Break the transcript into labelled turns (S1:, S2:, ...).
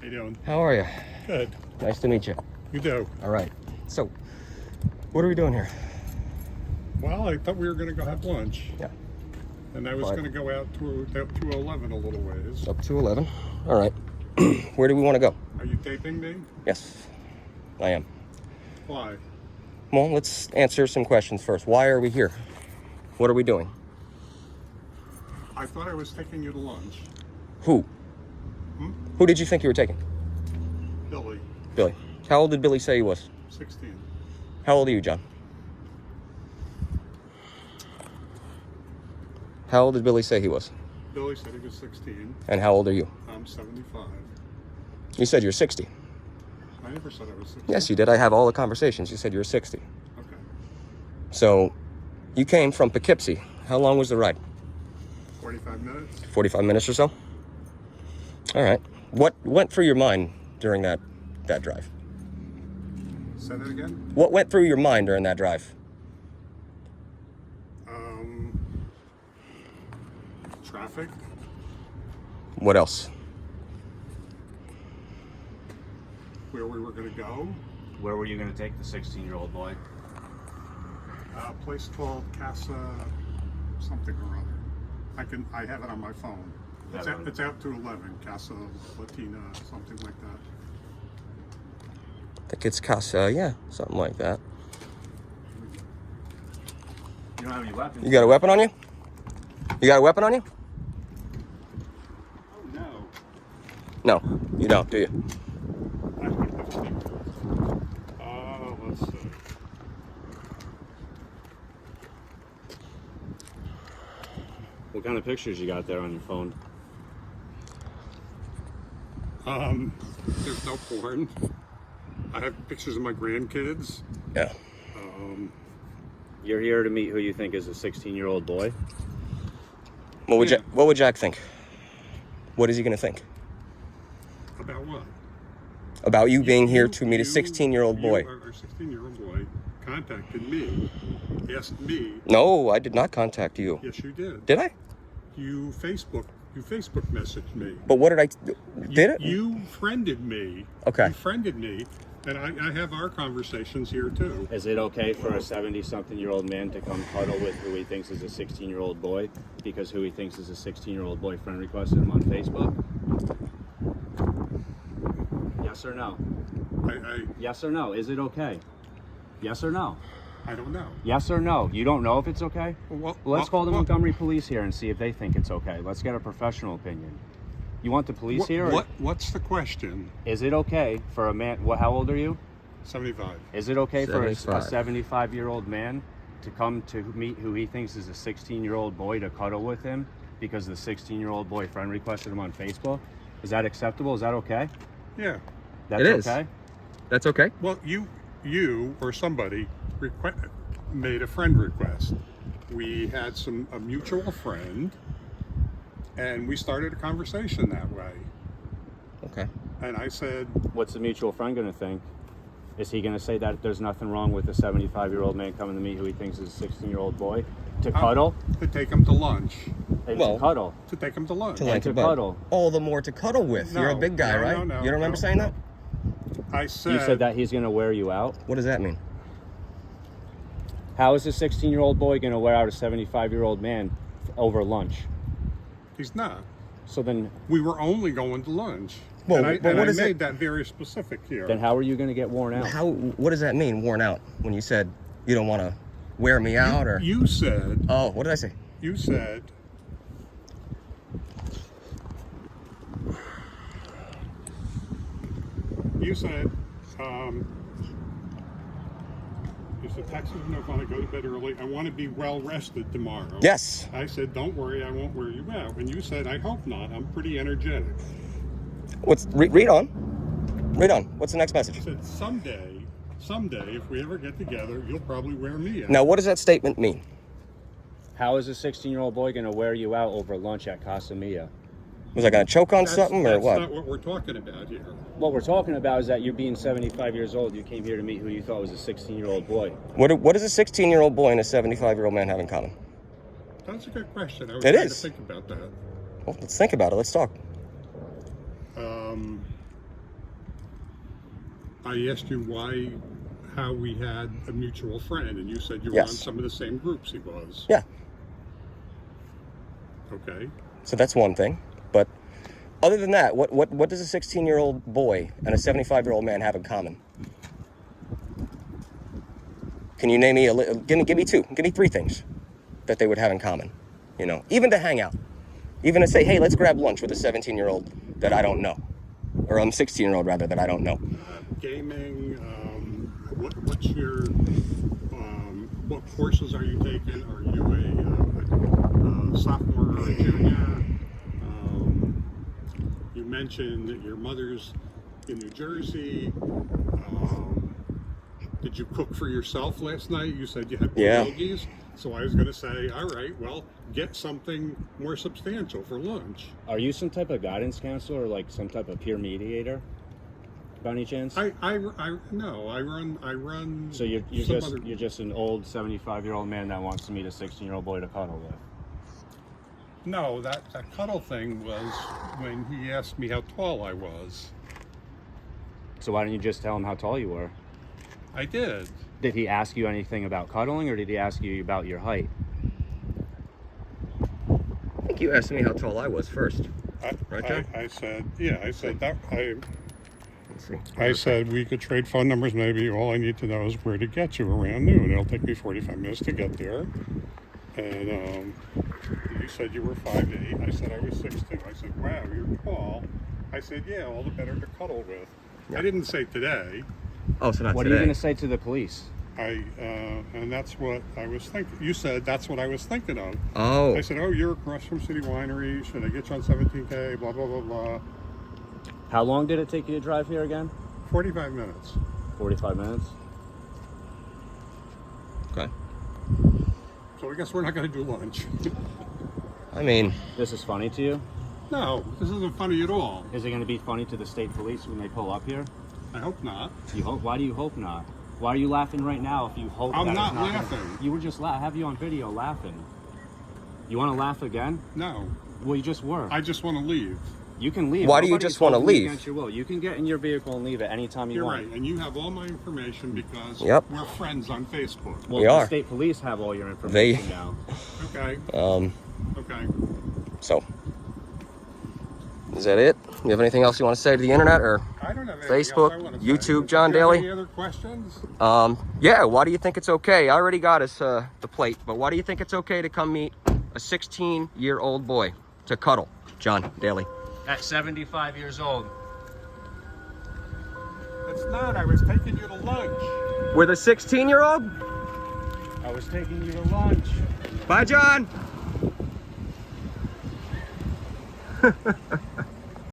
S1: How you doing?
S2: How are you?
S1: Good.
S2: Nice to meet you.
S1: You do.
S2: All right. So, what are we doing here?
S1: Well, I thought we were going to go have lunch.
S2: Yeah.
S1: And I was
S2: But-
S1: going to go out to 11 a little ways.
S2: Up to 11. All right. Where do we want to go?
S1: Are you taping me?
S2: Yes, I am.
S1: Why?
S2: Well, let's answer some questions first. Why are we here? What are we doing?
S1: I thought I was taking you to lunch.
S2: Who? Who did you think you were taking?
S1: Billy,
S2: Billy. How old did Billy say he was?
S1: 16.
S2: How old are you, John? How old did Billy say he was?
S1: Billy said he was 16.
S2: And how old are you?
S1: I'm 75.
S2: You said you're 60.
S1: I never said I was 16.
S2: Yes, you did. I have all the conversations. You said you were 60.
S1: Okay.
S2: So, you came from Poughkeepsie. How long was the ride?
S1: 45 minutes?
S2: 45 minutes or so? All right. What went through your mind during that drive?
S1: Say that again?
S2: What went through your mind during that drive?
S1: Traffic?
S2: What else?
S1: Where we were going to go?
S3: Where were you going to take the 16-year-old boy?
S1: A place called Casa something or other. I have it on my phone. It's out to 11. Casa Latina, something like that.
S2: I think it's Casa, yeah, something like that.
S3: You don't have any weapons.
S2: You got a weapon on you? You got a weapon on you?
S1: Oh, no.
S2: No, you don't, do you?
S1: Let's see.
S3: What kind of pictures you got there on your phone?
S1: There's no porn. I have pictures of my grandkids.
S2: Yeah.
S3: You're here to meet who you think is a 16-year-old boy.
S2: What would
S1: Yeah.
S2: what would Jack think? What is he going to think?
S1: About what?
S2: About you being here to meet a 16-year-old boy?
S1: Our 16-year-old boy contacted me, asked me.
S2: No, I did not contact you.
S1: Yes, you did.
S2: Did I?
S1: You Facebook messaged me.
S2: But what did I... Did it?
S1: You friended me.
S2: Okay.
S1: You friended me, and I have our conversations here too.
S3: Is it okay for a 70-something-year-old man to come cuddle with who he thinks is a 16-year-old boy because who he thinks is a 16-year-old boy friend requested him on Facebook? Yes or no? Yes or no? Is it okay? Yes or no?
S1: I don't know.
S3: Yes or no? You don't know if it's okay?
S1: Well,
S3: Let's call the Montgomery police here and see if they think it's okay. Let's get a professional opinion. You want the police here? Or
S1: What's the question?
S3: is it okay for a man? How old are you?
S1: 75.
S3: Is it okay for a
S2: 75.
S3: 75-year-old man to come to meet who he thinks is a 16-year-old boy to cuddle with him because the 16-year-old boy friend requested him on Facebook? Is that acceptable? Is that okay?
S1: Yeah.
S3: That's
S2: It is.
S3: okay?
S2: That's okay?
S1: Well, you or somebody made a friend request. We had a mutual friend, and we started a conversation that way.
S2: Okay.
S1: And I said,
S3: What's the mutual friend going to think? Is he going to say that there's nothing wrong with a 75-year-old man coming to meet who he thinks is a 16-year-old boy? To cuddle?
S1: to take him to lunch.
S3: And
S2: Well,
S3: to cuddle.
S1: To take him to lunch.
S2: To like
S3: to
S2: a bud.
S3: cuddle.
S2: All the more to cuddle with. You're a
S1: No,
S2: big guy,
S1: no,
S2: right?
S1: no, no,
S2: you don't remember
S1: no,
S2: saying that?
S1: I said,
S3: You said that he's going to wear you out?
S2: What does that mean?
S3: How is a 16-year-old boy going to wear out a 75-year-old man over lunch?
S1: he's not.
S3: So then
S1: We were only going to lunch.
S2: Well,
S1: and I,
S2: but
S1: and
S2: what
S1: I
S2: is it-
S1: made that very specific here.
S3: how are you going to get worn out?
S2: What does that mean, worn out? When you said you don't want to wear me out or...
S1: You said,
S2: Oh, what did I say?
S1: you said, you said, Texas, no fun. I go to bed early. I want to be well rested tomorrow.
S2: Yes.
S1: I said, don't worry, I won't wear you out. And you said, I hope not. I'm pretty energetic.
S2: Read on. Read on. What's the next message?
S1: I said, someday, if we ever get together, you'll probably wear me out.
S2: Now, what does that statement mean?
S3: How is a 16-year-old boy going to wear you out over lunch at Casa Mia?
S2: Was I going to choke on something or
S1: That's
S2: what?
S1: not what we're talking about here.
S3: What we're talking about is that you're being 75 years old. You came here to meet who you thought was a 16-year-old boy.
S2: What does a 16-year-old boy and a 75-year-old man have in common?
S1: That's a good question. I was
S2: It
S1: trying
S2: is.
S1: to think about that.
S2: Well, let's think about it. Let's talk.
S1: I asked you how we had a mutual friend, and you said you were
S2: Yes.
S1: on some of the same groups he was.
S2: Yeah.
S1: Okay.
S2: So that's one thing. But other than that, what does a 16-year-old boy and a 75-year-old man have in common? Can you name me give me two, give me three things that they would have in common? You know, even to hang out, even to say, hey, let's grab lunch with a 17-year-old that I don't know, or 16-year-old rather that I don't know.
S1: Gaming. What's your what courses are you taking? Are you a sophomore or a junior? You mentioned that your mother's in New Jersey. Did you cook for yourself last night? You said you had pierogies. So I was going to say, all right, well, get something more substantial for lunch.
S3: Are you some type of guidance counselor or like some type of peer mediator, by any chance?
S1: No, I run.
S3: So you're just an old 75-year-old man that wants to meet a 16-year-old boy to cuddle with.
S1: No, that cuddle thing was when he asked me how tall I was.
S3: So why didn't you just tell him how tall you were?
S1: I did.
S3: Did he ask you anything about cuddling, or did he ask you about your height?
S2: I think you asked me how tall I was first. Right, John?
S1: I said, yeah, I said that.
S2: Let's see.
S1: I said we could trade phone numbers. Maybe all I need to know is where to get you around noon. It'll take me 45 minutes to get there. And you said you were 5'8". I said I was 6'2". I said, wow, you're tall. I said, yeah, all the better to cuddle with. I didn't say today.
S2: Oh, so not
S3: What
S2: today.
S3: are you going to say to the police?
S1: And that's what I was thinking. You said that's what I was thinking of.
S2: Oh.
S1: I said, oh, you're across from City Winery. Should I get you on 17K? Blah, blah, blah, blah.
S3: How long did it take you to drive here again?
S1: 45 minutes.
S3: 45 minutes.
S2: Okay.
S1: So I guess we're not going to do lunch.
S2: I mean,
S3: This is funny to you?
S1: No, this isn't funny at all.
S3: Is it going to be funny to the state police when they pull up here?
S1: I hope not.
S3: You hope? Why do you hope not? Why are you laughing right now if you hope
S1: I'm
S3: that
S1: not
S3: it's not
S1: laughing.
S3: You were just I have you on video laughing. You want to laugh again?
S1: No,
S3: Well, you just were.
S1: I just want to leave.
S3: You can leave.
S2: Why do you
S3: Nobody's
S2: just wanna
S3: holding you
S2: leave?
S3: Against your will. You can get in your vehicle and leave at any time you
S1: You're
S3: want.
S1: right, and you have all my information because
S2: Yep.
S1: we're friends on Facebook.
S3: Well,
S2: We
S3: the
S2: are.
S3: state police have all your information now.
S1: Okay,
S2: um,
S1: okay.
S2: so is that it? You have anything else you want to say to the internet or
S1: I don't have anything
S2: Facebook,
S1: else I want to
S2: YouTube,
S1: say.
S2: John
S1: Do you have
S2: Daley?
S1: Any other questions?
S2: Yeah, why do you think it's okay? I already got us the plate, but why do you think it's okay to come meet a 16-year-old boy to cuddle? John Daley.
S3: At 75 years old.
S1: It's not. I was taking you to lunch.
S2: With a 16-year-old?
S3: I was taking you to lunch.
S2: Bye, John.